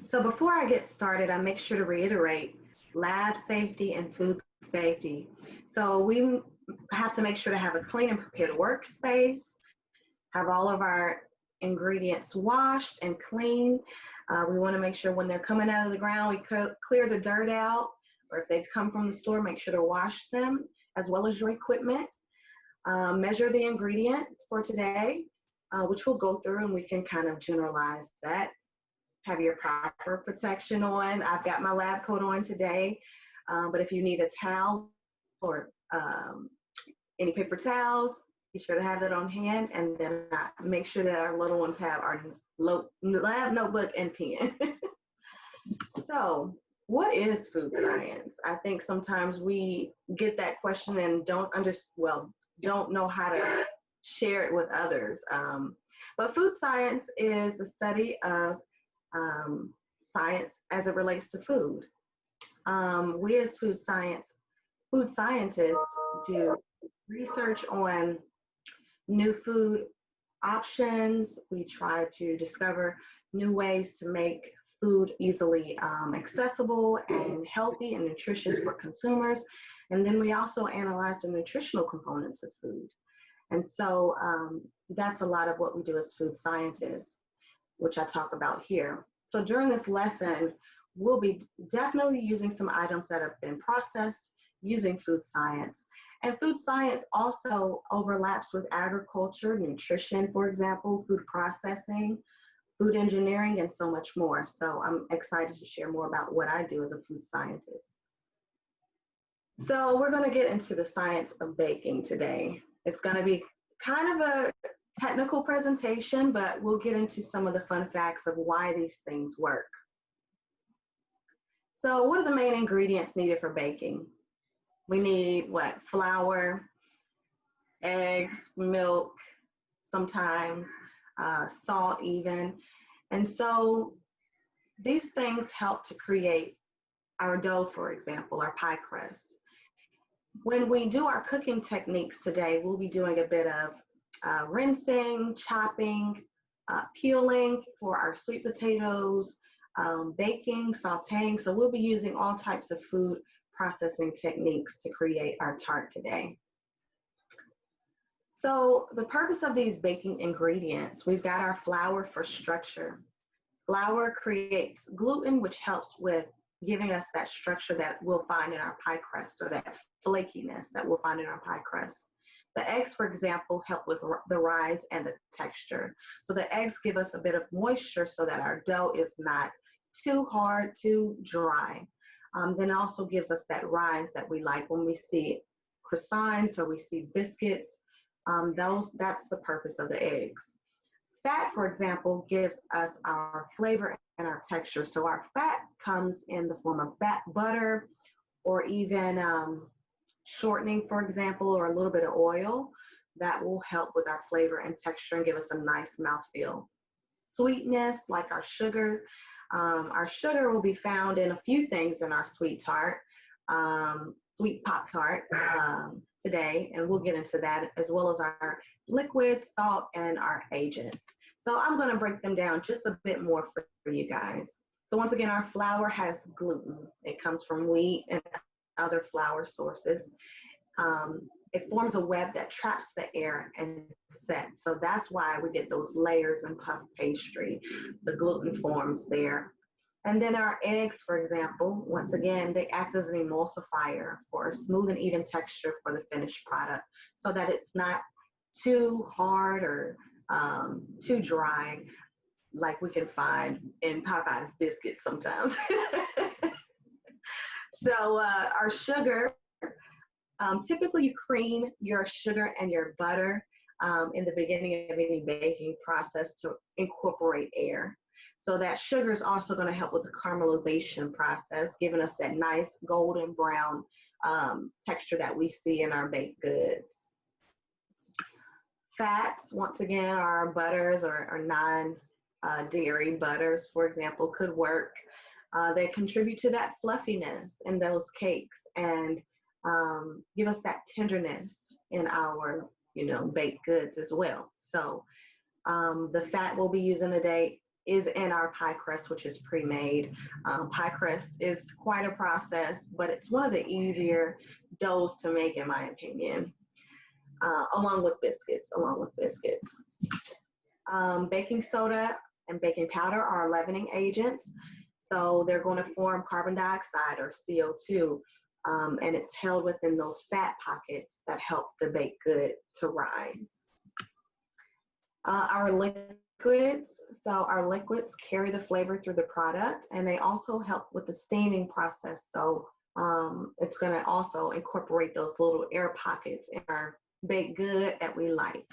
So before I get started, I make sure to reiterate lab safety and food safety. So we have to make sure to have a clean and prepared workspace, have all of our ingredients washed and clean. We want to make sure when they're coming out of the ground, we clear the dirt out, or if they've come from the store, make sure to wash them as well as your equipment. Measure the ingredients for today, which we'll go through and we can kind of generalize that. Have your proper protection on. I've got my lab coat on today, but if you need a towel or any paper towels, be sure to have that on hand, and then make sure that our little ones have our lab notebook and pen. So, what is food science? I think sometimes we get that question and don't know how to share it with others. But food science is the study of science as it relates to food. We as food scientists do research on new food options. We try to discover new ways to make food easily accessible and healthy and nutritious for consumers. And then we also analyze the nutritional components of food. And so that's a lot of what we do as food scientists, which I talk about here. So during this lesson, we'll be definitely using some items that have been processed using food science. And food science also overlaps with agriculture, nutrition, for example, food processing, food engineering, and so much more. So I'm excited to share more about what I do as a food scientist. So we're going to get into the science of baking today. It's going to be kind of a technical presentation, but we'll get into some of the fun facts of why these things work. So what are the main ingredients needed for baking? We need what? Flour, eggs, milk, sometimes salt even. And so these things help to create our dough, for example, our pie crust. When we do our cooking techniques today, we'll be doing a bit of rinsing, chopping, peeling for our sweet potatoes, baking, sauteing. So we'll be using all types of food processing techniques to create our tart today. So the purpose of these baking ingredients, we've got our flour for structure. Flour creates gluten, which helps with giving us that structure that we'll find in our pie crust, or that flakiness that we'll find in our pie crust. The eggs, for example, help with the rise and the texture. So the eggs give us a bit of moisture so that our dough is not too hard, too dry. Then it also gives us that rise that we like when we see croissants or we see biscuits. That's the purpose of the eggs. Fat, for example, gives us our flavor and our texture. So our fat comes in the form of butter, or even shortening, for example, or a little bit of oil. That will help with our flavor and texture and give us a nice mouthfeel. Sweetness, like our sugar. Our sugar will be found in a few things in our sweet tart, sweet Pop-Tart today, and we'll get into that, as well as our liquid, salt, and our agents. So I'm going to break them down just a bit more for you guys. So once again, our flour has gluten. It comes from wheat and other flour sources. It forms a web that traps the air and sets. So that's why we get those layers in puff pastry. The gluten forms there. And then our eggs, for example, once again, they act as an emulsifier for a smooth and even texture for the finished product, so that it's not too hard or too dry, like we can find in Popeye's biscuits sometimes. So our sugar, typically you cream your sugar and your butter in the beginning of any baking process to incorporate air. So that sugar is also going to help with the caramelization process, giving us that nice golden brown texture that we see in our baked goods. Fats, once again, our butters or non-dairy butters, for example, could work. They contribute to that fluffiness in those cakes and give us that tenderness in our, baked goods as well. So the fat we'll be using today is in our pie crust, which is pre-made. Pie crust is quite a process, but it's one of the easier doughs to make, in my opinion, along with biscuits. Baking soda and baking powder are leavening agents. So they're going to form carbon dioxide or CO2, and it's held within those fat pockets that help the baked good to rise. Our liquids, so our liquids carry the flavor through the product, and they also help with the steaming process. So it's going to also incorporate those little air pockets in our baked good that we like.